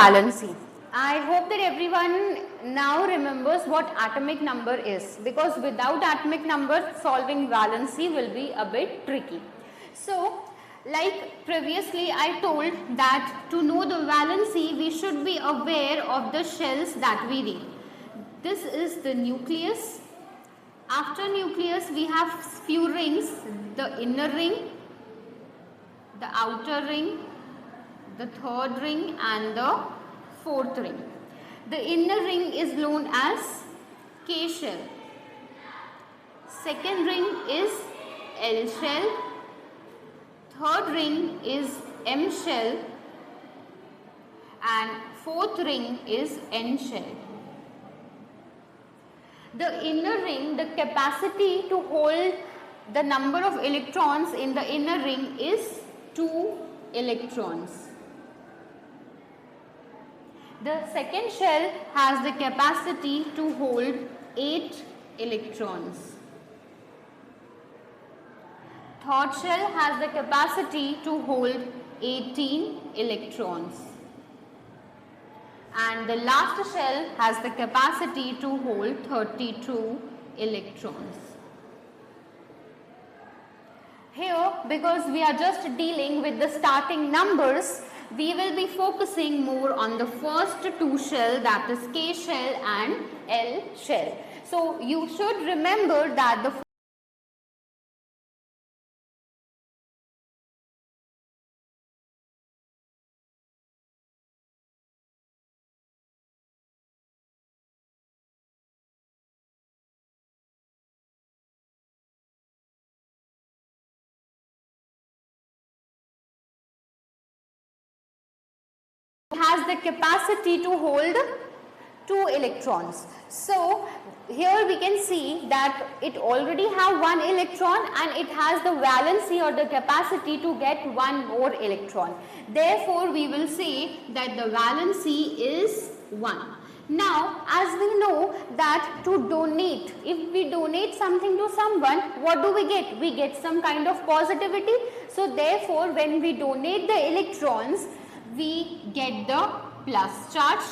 valency. I hope that everyone now remembers what atomic number is, because without atomic number solving valency will be a bit tricky. So like previously I told that to know the valency we should be aware of the shells that we read. This is the nucleus. After nucleus we have few rings, the inner ring, the outer ring, the third ring and the fourth ring. The inner ring is known as K shell. Second ring is L shell. Third ring is M shell. And fourth ring is N shell. The inner ring, the capacity to hold the number of electrons in the inner ring is 2 electrons. The second shell has the capacity to hold 8 electrons. Third shell has the capacity to hold 18 electrons. And the last shell has the capacity to hold 32 electrons. Here, because we are just dealing with the starting numbers, we will be focusing more on the first two shell, that is K shell and L shell. So you should remember that the has the capacity to hold 2 electrons. So here we can see that it already have 1 electron and it has the valency or the capacity to get 1 more electron. Therefore we will say that the valency is 1. Now as we know that to donate, if we donate something to someone, what do we get? We get some kind of positivity. So therefore when we donate the electrons, we get the plus charge,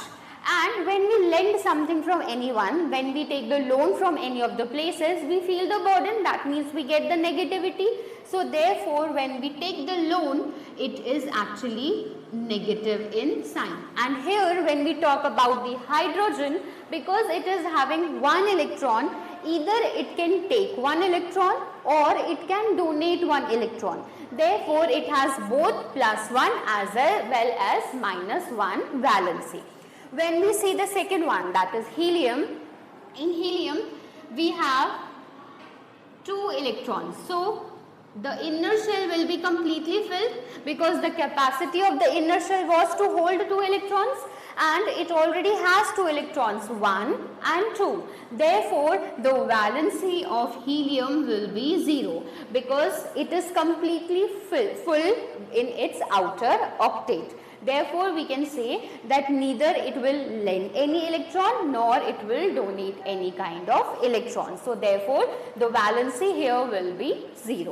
and when we lend something from anyone, when we take the loan from any of the places, we feel the burden, that means we get the negativity. So therefore when we take the loan, it is actually negative in sign. And here when we talk about the hydrogen, because it is having 1 electron, either it can take 1 electron or it can donate 1 electron. Therefore it has both plus 1 as well as minus 1 valency. When we see the second one, that is helium, in helium we have 2 electrons. So the inner shell will be completely filled because the capacity of the inner shell was to hold 2 electrons and it already has 2 electrons, 1 and 2. Therefore the valency of helium will be 0 because it is completely full in its outer octet. Therefore we can say that neither it will lend any electron nor it will donate any kind of electron. So therefore the valency here will be 0.